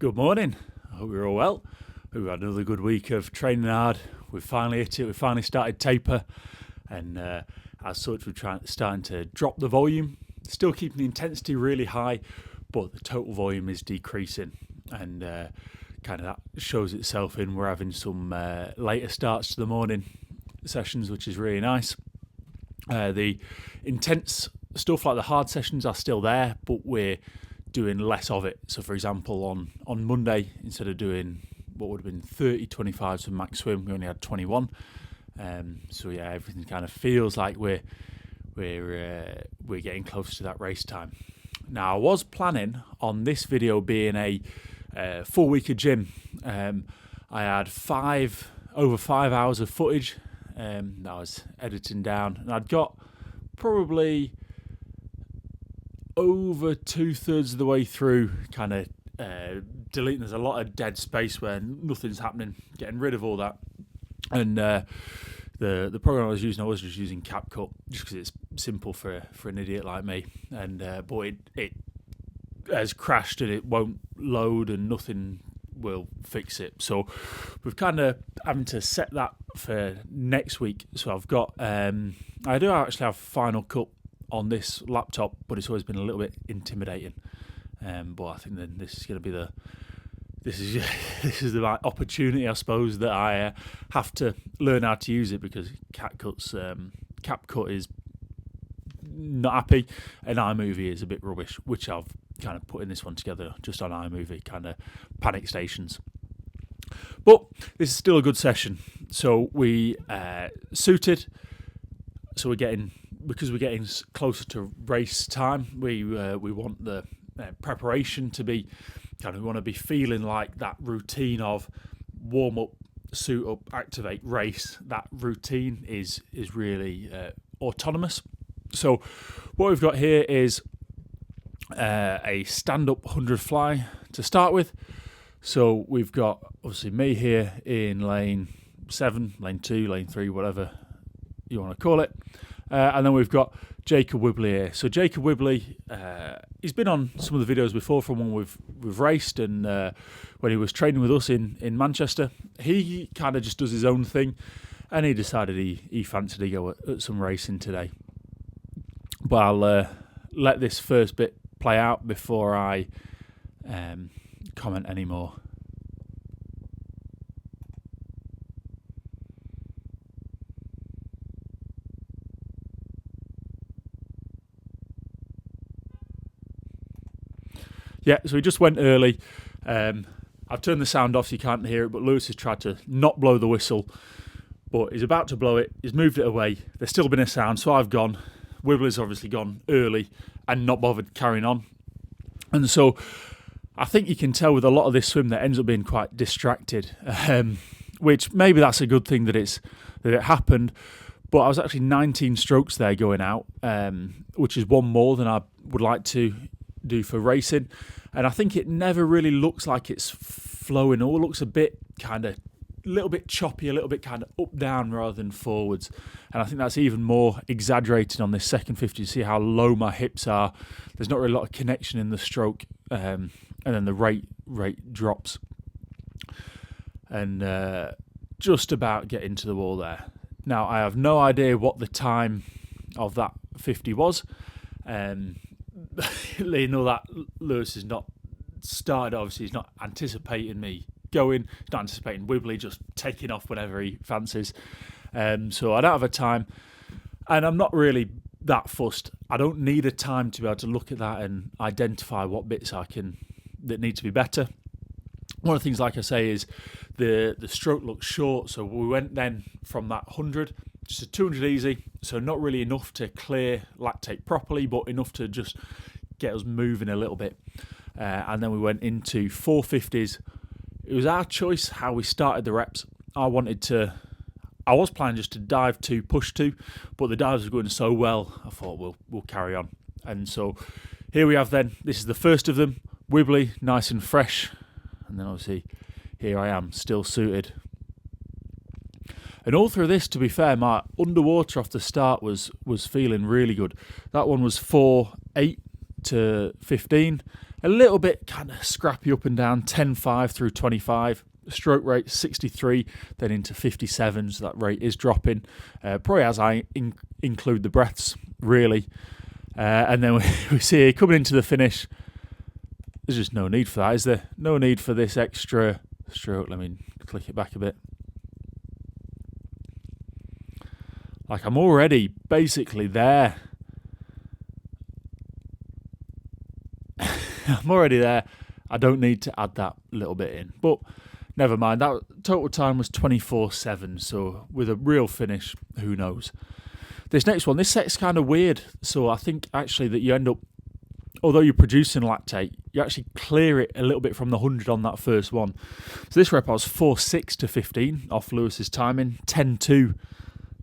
Good morning. I hope you're all well. We've had another good week of training hard. We've finally hit it. We've finally started taper, and as such, we're starting to drop the volume. Still keeping the intensity really high, but the total volume is decreasing, and kind of that shows itself in we're having some later starts to the morning sessions, which is really nice. The intense stuff like the hard sessions are still there, but we're doing less of it. So for example, on Monday, instead of doing what would have been 30 25s for max swim, we only had 21. So yeah, everything kind of feels like we're getting close to that race time. Now I was planning on this video being a full week of gym. I had over 5 hours of footage that I was editing down, and I'd got probably over 2/3 of the way through, kind of deleting. There's a lot of dead space where nothing's happening, getting rid of all that. And the program I was just using CapCut, just because it's simple for an idiot like me. And but it has crashed and it won't load and nothing will fix it. So we've kind of having to set that for next week. So I've got I do actually have Final Cut on this laptop, but it's always been a little bit intimidating. But I think that this is going to be this is the right opportunity, I suppose, that I have to learn how to use it, because CapCut is not happy and iMovie is a bit rubbish, which I've kind of putting this one together just on iMovie, kind of panic stations. But this is still a good session. So we suited. So because we're getting closer to race time, we want the preparation to be we want to be feeling like that routine of warm up, suit up, activate, race. That routine is really autonomous. So what we've got here is a stand-up 100 fly to start with. So we've got obviously me here in lane 7, lane 2, lane 3, whatever you want to call it. And then we've got Jacob Whibley here. So Jacob Whibley, he's been on some of the videos before from when we've raced, and when he was training with us in Manchester, he kind of just does his own thing, and he decided he fancied to go at some racing today. But I'll let this first bit play out before I comment anymore. Yeah, so he just went early. I've turned the sound off so you can't hear it, but Lewis has tried to not blow the whistle, but he's about to blow it. He's moved it away. There's still been a sound, so I've gone. Wibbler's obviously gone early and not bothered carrying on. And so I think you can tell with a lot of this swim that ends up being quite distracted, which maybe that's a good thing that it happened. But I was actually 19 strokes there going out, which is one more than I would like to do for racing, and I think it never really looks like it's flowing. It all looks a bit little bit choppy, a little bit kind of up down rather than forwards, and I think that's even more exaggerated on this second 50. You see how low my hips are. There's not really a lot of connection in the stroke, and then the rate drops, and just about get into the wall there. Now I have no idea what the time of that 50 was. You know that Lewis is not started. Obviously, he's not anticipating me going. He's not anticipating Whibley just taking off whenever he fancies. So I don't have a time, and I'm not really that fussed. I don't need a time to be able to look at that and identify what bits that need to be better. One of the things, like I say, is the stroke looks short. So we went then from that 100. Just a 200 easy, so not really enough to clear lactate properly, but enough to just get us moving a little bit. And then we went into 450s. It was our choice how we started the reps. I was planning just to dive 2, push 2, but the dives were going so well, I thought we'll carry on. And so here we have then, this is the first of them, Whibley, nice and fresh. And then obviously here I am, still suited. And all through this, to be fair, my underwater off the start was feeling really good. That one was 4.8 to 15. A little bit kind of scrappy up and down, 10.5 through 25. Stroke rate 63, then into 57, so that rate is dropping. Probably as I include the breaths, really. And then we see coming into the finish, there's just no need for that, is there? No need for this extra stroke. Let me click it back a bit. Like, I'm already basically there. I'm already there. I don't need to add that little bit in. But never mind. That total time was 24.7. So with a real finish, who knows? This next one, this set's kind of weird. So I think actually that you end up, although you're producing lactate, you actually clear it a little bit from the 100 on that first one. So this rep I was 4.6 to 15 off Lewis's timing, 10.2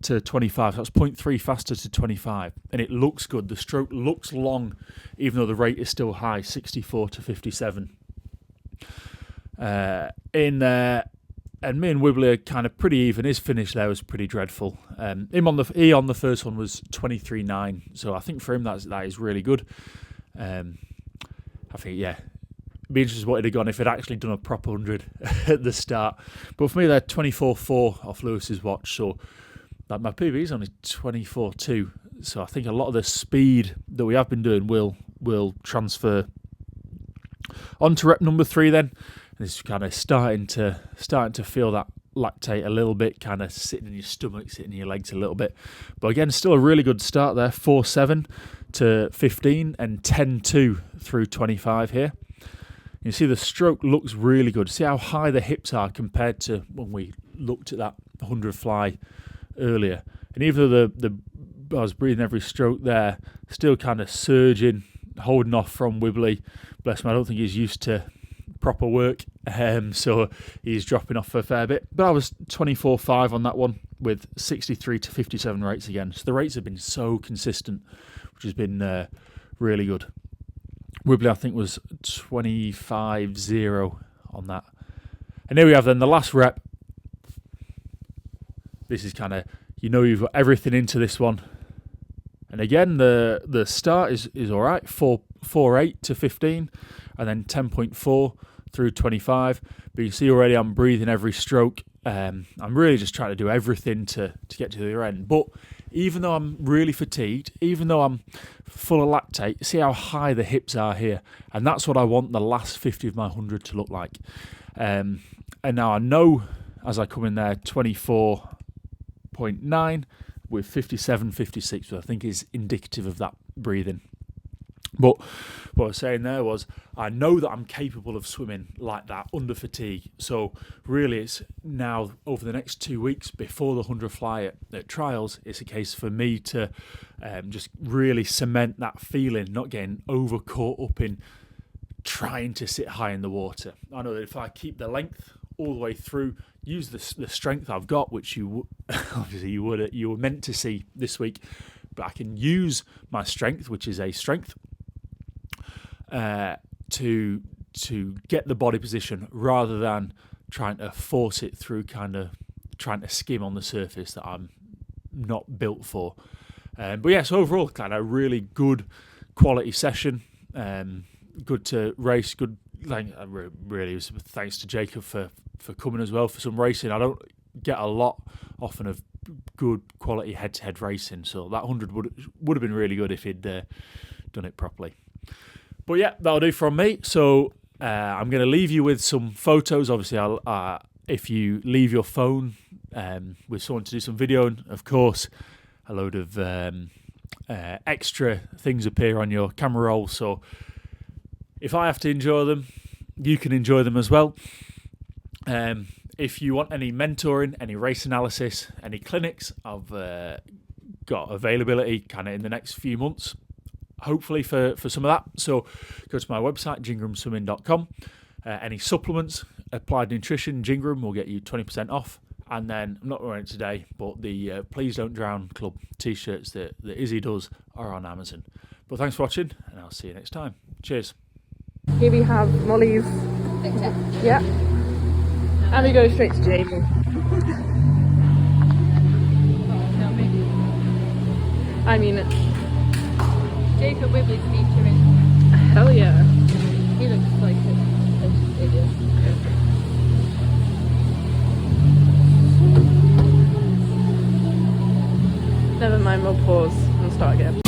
to 25. So that's 0.3 faster to 25. And it looks good. The stroke looks long, even though the rate is still high, 64 to 57. And me and Wibbly are kind of pretty even. His finish there was pretty dreadful. He on the first one was 23.9. So I think for him that is really good. I think, yeah, it'd be interesting what he'd have gone if he'd actually done a proper 100 at the start. But for me, they're 24.4 off Lewis's watch. So that my PB is only 24.2. So I think a lot of the speed that we have been doing will transfer onto rep number 3 then. And it's kind of starting to feel that lactate a little bit, kind of sitting in your stomach, sitting in your legs a little bit. But again, still a really good start there, 4.7 to 15 and 10.2 through 25 here. You see the stroke looks really good. See how high the hips are compared to when we looked at that 100 fly earlier. And even though I was breathing every stroke there, still kind of surging, holding off from Wibbly. Bless him, I don't think he's used to proper work, so he's dropping off a fair bit. But I was 24.5 on that one with 63 to 57 rates again. So the rates have been so consistent, which has been really good. Wibbly, I think, was 25.0 on that. And here we have then the last rep. This is kind of, you've got everything into this one. And again, the start is all right, 4.8 to 15, and then 10.4 through 25. But you see already I'm breathing every stroke. I'm really just trying to do everything to get to the other end. But even though I'm really fatigued, even though I'm full of lactate, see how high the hips are here. And that's what I want the last 50 of my 100 to look like. And now I know as I come in there, 24.9 with 57, 56, which I think is indicative of that breathing. But what I was saying there was, I know that I'm capable of swimming like that under fatigue. So really it's now over the next 2 weeks before the 100 fly at trials, it's a case for me to just really cement that feeling, not getting over caught up in trying to sit high in the water. I know that if I keep the length all the way through, use the strength I've got, which obviously you were meant to see this week, but I can use my strength, which is a strength, to get the body position rather than trying to force it through, kind of trying to skim on the surface that I'm not built for. But yes, overall, kind of really good quality session. Good to race. Good. Really, thanks to Jacob for coming as well for some racing. I don't get a lot often of good quality head-to-head racing, so that 100 would have been really good if he'd done it properly. But yeah, that'll do from me. So I'm going to leave you with some photos. Obviously, if you leave your phone with someone to do some video, and of course, a load of extra things appear on your camera roll. So if I have to enjoy them, you can enjoy them as well. If you want any mentoring, any race analysis, any clinics, I've got availability kind of in the next few months, hopefully for some of that. So go to my website, jingramswimming.com. Any supplements, Applied Nutrition, Jingram will get you 20% off. And then, I'm not wearing it today, but the Please Don't Drown Club t-shirts that Izzy does are on Amazon. But thanks for watching, and I'll see you next time. Cheers. Here we have Molly's. Yeah. And we go straight to Jamie. I mean, Jacob Wibley's featuring. Hell yeah. He looks like an idiot. Never mind, we'll pause and start again.